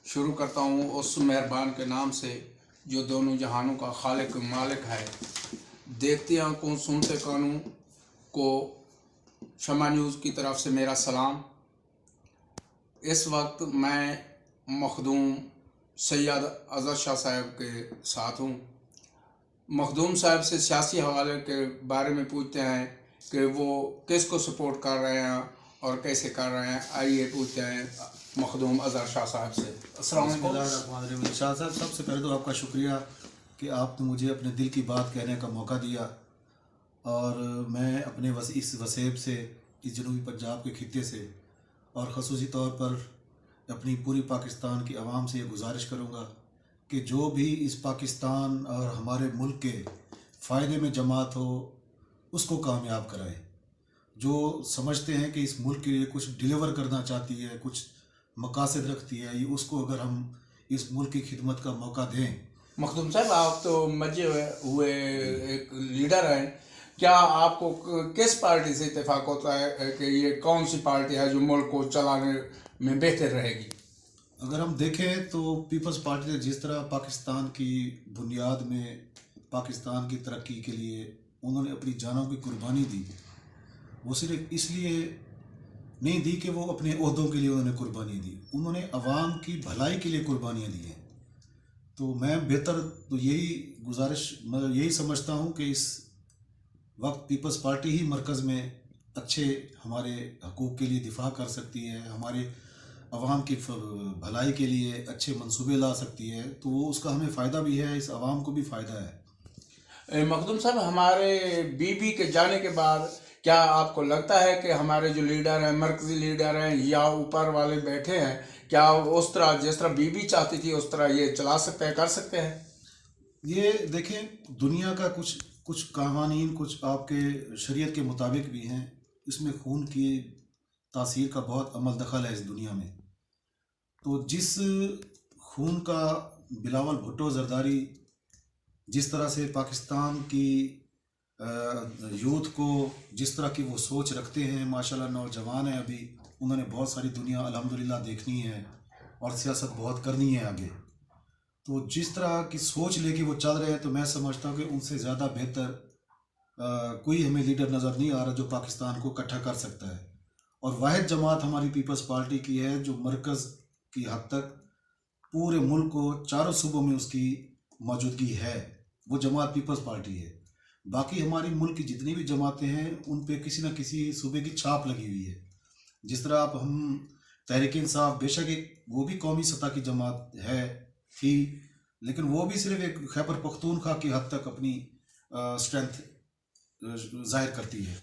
شروع کرتا ہوں اس مہربان کے نام سے جو دونوں جہانوں کا خالق و مالک ہے۔ دیکھتے آنکھوں سنتے کانوں کو شمع نیوز کی طرف سے میرا سلام۔ اس وقت میں مخدوم سید اظہر شاہ صاحب کے ساتھ ہوں۔ مخدوم صاحب سے سیاسی حوالے کے بارے میں پوچھتے ہیں کہ وہ کس کو سپورٹ کر رہے ہیں اور کیسے کر رہے ہیں۔ آئیے پوچھتے ہیں مخدوم اظہر شاہ صاحب سے۔ السلام علیکم شاہ صاحب، سب سے پہلے تو آپ کا شکریہ کہ آپ نے مجھے اپنے دل کی بات کہنے کا موقع دیا، اور میں اپنے اس وسیب سے، اس جنوبی پنجاب کے خطے سے، اور خصوصی طور پر اپنی پوری پاکستان کی عوام سے یہ گزارش کروں گا کہ جو بھی اس پاکستان اور ہمارے ملک کے فائدے میں جماعت ہو اس کو کامیاب کرائے۔ جو سمجھتے ہیں کہ اس ملک کے لیے کچھ ڈیلیور کرنا چاہتی ہے، کچھ مقاصد رکھتی ہے، اس کو اگر ہم اس ملک کی خدمت کا موقع دیں۔ مخدوم صاحب، آپ تو مجھے ہوئے ایک لیڈر ہیں، کیا آپ کو کس پارٹی سے اتفاق ہوتا ہے کہ یہ کون سی پارٹی ہے جو ملک کو چلانے میں بہتر رہے گی؟ اگر ہم دیکھیں تو پیپلز پارٹی نے جس طرح پاکستان کی بنیاد میں، پاکستان کی ترقی کے لیے انہوں نے اپنی جانوں کی قربانی دی، وہ صرف اس لیے نہیں دی کہ وہ اپنے عہدوں کے لیے انہوں نے قربانی دی، انہوں نے عوام کی بھلائی کے لیے قربانیاں دی ہیں۔ تو میں بہتر تو یہی سمجھتا ہوں کہ اس وقت پیپلز پارٹی ہی مرکز میں اچھے ہمارے حقوق کے لیے دفاع کر سکتی ہے، ہمارے عوام کی بھلائی کے لیے اچھے منصوبے لا سکتی ہے، تو وہ اس کا ہمیں فائدہ بھی ہے، اس عوام کو بھی فائدہ ہے۔ مخدوم صاحب، ہمارے بی بی کے جانے کے بعد کیا آپ کو لگتا ہے کہ ہمارے جو لیڈر ہیں، مرکزی لیڈر ہیں یا اوپر والے بیٹھے ہیں، کیا اس طرح جس طرح بی بی چاہتی تھی اس طرح یہ چلا سکتے ہیں، کر سکتے ہیں؟ یہ دیکھیں، دنیا کا کچھ قوانین، کچھ آپ کے شریعت کے مطابق بھی ہیں، اس میں خون کی تاثیر کا بہت عمل دخل ہے اس دنیا میں۔ تو جس خون کا بلاول بھٹو زرداری جس طرح سے پاکستان کی یوتھ کو جس طرح کی وہ سوچ رکھتے ہیں، ماشاءاللہ نوجوان ہیں، ابھی انہوں نے بہت ساری دنیا الحمدللہ دیکھنی ہے اور سیاست بہت کرنی ہے آگے۔ تو جس طرح کی سوچ لے کے وہ چل رہے ہیں، تو میں سمجھتا ہوں کہ ان سے زیادہ بہتر کوئی ہمیں لیڈر نظر نہیں آ رہا جو پاکستان کو اکٹھا کر سکتا ہے۔ اور واحد جماعت ہماری پیپلز پارٹی کی ہے جو مرکز کی حد تک پورے ملک کو چاروں صوبوں میں اس کی موجودگی ہے، وہ جماعت پیپلز پارٹی ہے۔ باقی ہماری ملک کی جتنی بھی جماعتیں ہیں ان پہ کسی نہ کسی صوبے کی چھاپ لگی ہوئی ہے۔ جس طرح ہم تحریک انصاف، بے شک وہ بھی قومی سطح کی جماعت تھی، لیکن وہ بھی صرف ایک خیبر پختونخوا کی حد تک اپنی اسٹرینتھ ظاہر کرتی ہے۔